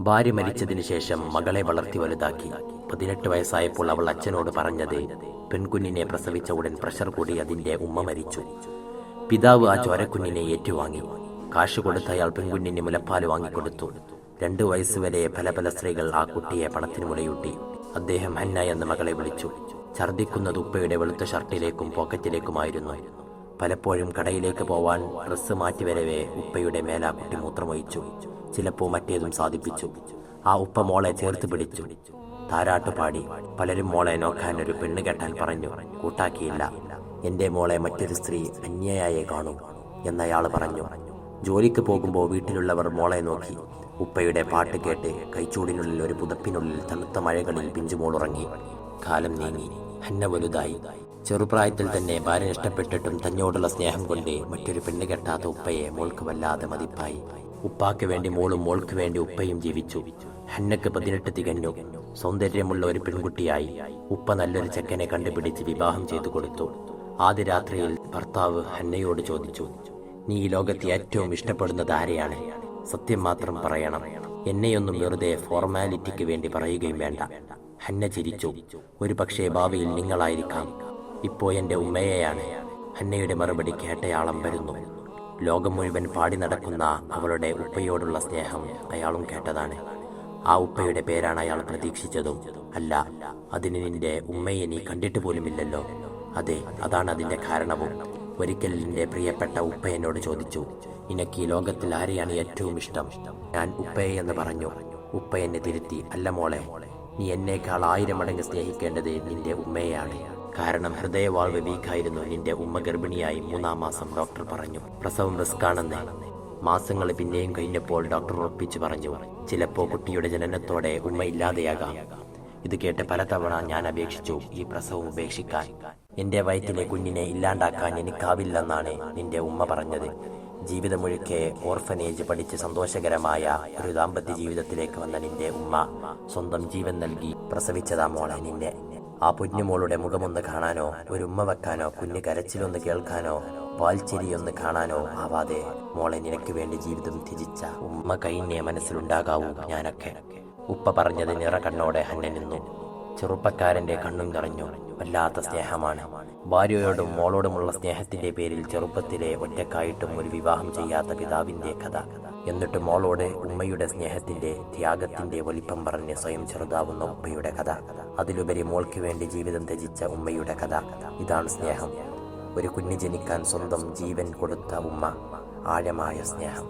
ഭാര്യ മരിച്ചതിന് ശേഷം മകളെ വളർത്തി വലുതാക്കി. 18 വയസ്സായപ്പോൾ അവൾ അച്ഛനോട് പറഞ്ഞത്, പെൺകുഞ്ഞിനെ പ്രസവിച്ച ഉടൻ പ്രഷർ കൂടി അതിന്റെ ഉമ്മ മരിച്ചു. പിതാവ് ആ ചോരക്കുഞ്ഞിനെ ഏറ്റുവാങ്ങി. കാശ് കൊടുത്ത് അയാൾ പെൺകുഞ്ഞിന് മുലപ്പാൽ വാങ്ങിക്കൊടുത്തു. 2 വയസ്സുവരെ പല സ്ത്രീകൾ ആ കുട്ടിയെ പണത്തിന് മുലയൂട്ടി. അദ്ദേഹം ഹന്ന എന്ന മകളെ വിളിച്ചു. ഛർദ്ദിക്കുന്നത് ഉപ്പയുടെ വെളുത്ത ഷർട്ടിലേക്കും പോക്കറ്റിലേക്കുമായിരുന്നു. പലപ്പോഴും കടയിലേക്ക് പോവാൻ ഡ്രസ്സ് മാറ്റിവരവേ ഉപ്പയുടെ മേലാ കുട്ടി മൂത്രമൊഴിച്ചു. ചിലപ്പോൾ മറ്റേതും സാധിപ്പിച്ചു. ആ ഉപ്പ മോളെ ചേർത്ത് പിടിച്ചു, താരാട്ടുപാടി. പലരും മോളെ നോക്കാൻ ഒരു പെണ്ണ് കെട്ടാൻ പറഞ്ഞു. കൂട്ടാക്കിയില്ല. എന്റെ മോളെ മറ്റൊരു സ്ത്രീ അന്യയായേ കാണൂ എന്നയാൾ പറഞ്ഞു. ജോലിക്ക് പോകുമ്പോൾ വീട്ടിലുള്ളവർ മോളെ നോക്കി. ഉപ്പയുടെ പാട്ട് കേട്ട് കൈച്ചൂടിനുള്ളിൽ ഒരു പുതപ്പിനുള്ളിൽ തണുത്ത മഴകളിൽ പിഞ്ചുമോളുറങ്ങി. കാലം നീങ്ങി. ഹന്ന വലുതായി. ചെറുപ്രായത്തിൽ തന്നെ ഭാര്യ ഇഷ്ടപ്പെട്ടിട്ടും തന്നോടുള്ള സ്നേഹം കൊണ്ട് മറ്റൊരു പെണ്ണ് കെട്ടാത്ത ഉപ്പയെ മോൾക്ക് വല്ലാതെ മതിപ്പായി. ഉപ്പാക്ക് വേണ്ടി മോളും മോൾക്ക് വേണ്ടി ഉപ്പയും ജീവിച്ചു. ഹന്നക്ക് 18 തികഞ്ഞു. സൗന്ദര്യമുള്ള ഒരു പെൺകുട്ടിയായി. ഉപ്പ നല്ലൊരു ചെക്കനെ കണ്ടുപിടിച്ച് വിവാഹം ചെയ്തു കൊടുത്തു. ആദ്യ രാത്രിയിൽ ഭർത്താവ് ഹന്നയോട് ചോദിച്ചു, നീ ഈ ലോകത്ത് ഏറ്റവും ഇഷ്ടപ്പെടുന്നത് ആരെയാണ്? സത്യം മാത്രം പറയണം. എന്നെയൊന്നും വെറുതെ ഫോർമാലിറ്റിക്ക് വേണ്ടി പറയുകയും വേണ്ട. ഹന്ന ചിരിച്ചു. ഒരു പക്ഷേ ഭാവിയിൽ നിങ്ങളായിരിക്കാം. ഇപ്പോ എന്റെ ഉമ്മയെയാണ്. ഹന്നയുടെ മറുപടി കേട്ടയാളം വരുന്നു. ലോകം മുഴുവൻ പാടി നടക്കുന്ന അവളുടെ ഉപ്പയോടുള്ള സ്നേഹം അയാളും കേട്ടതാണ്. ആ ഉപ്പയുടെ പേരാണ് അയാൾ പ്രതീക്ഷിച്ചതും. അല്ല, അതിന് നിന്റെ ഉമ്മയെ നീ കണ്ടിട്ട് പോലുമില്ലല്ലോ. അതെ, അതാണ് അതിന്റെ കാരണവും. ഒരിക്കൽ നിന്റെ പ്രിയപ്പെട്ട ഉപ്പ എന്നോട് ചോദിച്ചു, നിനക്ക് ഈ ലോകത്തിൽ ആരെയാണ് ഏറ്റവും ഇഷ്ടം? ഞാൻ ഉപ്പയെ എന്ന് പറഞ്ഞു. ഉപ്പ എന്നെ തിരുത്തി, അല്ല മോളെ, നീ എന്നേക്കാൾ 1000 മടങ്ങ് സ്നേഹിക്കേണ്ടത് നിന്റെ ഉമ്മയെയാണ്. കാരണം ഹൃദയവാൾവ് വീക്കായിരുന്നു. നിന്റെ ഉമ്മ ഗർഭിണിയായി 3-ാം മാസം ഡോക്ടർ പറഞ്ഞു. പ്രസവം റിസ്ക് ആണെന്ന്. മാസങ്ങൾ പിന്നെയും കഴിഞ്ഞപ്പോൾ ഡോക്ടർ ഉറപ്പിച്ചു പറഞ്ഞു, ചിലപ്പോൾ കുട്ടിയുടെ ജനനത്തോടെ ഉമ്മ ഇല്ലാതെയാകാം. ഇത് കേട്ട് പലതവണ ഞാൻ അപേക്ഷിച്ചു ഈ പ്രസവം ഉപേക്ഷിക്കാൻ. എന്റെ വയറ്റിലെ കുഞ്ഞിനെ ഇല്ലാണ്ടാക്കാൻ എനിക്കാവില്ലെന്നാണ് നിന്റെ ഉമ്മ പറഞ്ഞത്. ജീവിതമൊഴുക്കെ ഓർഫനേജ് പഠിച്ച് സന്തോഷകരമായ ഒരു ദാമ്പത്യ ജീവിതത്തിലേക്ക് വന്ന നിന്റെ ഉമ്മ സ്വന്തം ജീവൻ നൽകി പ്രസവിച്ചതാ മോളെ നിന്നെ. ആ പൊന്നുമോളുടെ മുഖമൊന്ന് കാണാനോ, ഒരു ഉമ്മ വെക്കാനോ, കുഞ്ഞ് കരച്ചിലൊന്ന് കേൾക്കാനോ, പാൽച്ചിരിയൊന്ന് കാണാനോ ആവാതെ മോളെ നിനക്ക് വേണ്ടി ജീവിതം ത്യജിച്ച ഉമ്മ കഴിഞ്ഞേ മനസ്സിലുണ്ടാകാവൂ ഞാനൊക്കെ. ഉപ്പ പറഞ്ഞത് നിറ കണ്ണോടെ ഹന്ന നിന്നു. ചെറുപ്പക്കാരന്റെ കണ്ണും നിറഞ്ഞു. വല്ലാത്ത സ്നേഹമാണ്. ഭാര്യയോടും മോളോടുമുള്ള സ്നേഹത്തിന്റെ പേരിൽ ചെറുപ്പത്തിലെ ഒറ്റക്കായിട്ടും ഒരു വിവാഹം ചെയ്യാത്ത പിതാവിന്റെ കഥ. എന്നിട്ട് മോളോട് ഉമ്മയുടെ സ്നേഹത്തിന്റെ, ത്യാഗത്തിന്റെ വലിപ്പം പറഞ്ഞ് സ്വയം ചെറുതാവുന്ന ഉപ്പയുടെ കഥ. അതിലുപരി മോൾക്ക് വേണ്ടി ജീവിതം ത്യജിച്ച ഉമ്മയുടെ കഥ. ഇതാണ് സ്നേഹം. ഒരു കുഞ്ഞ് ജനിക്കാൻ സ്വന്തം ജീവൻ കൊടുത്ത ഉമ്മ. ആഴമായ സ്നേഹം.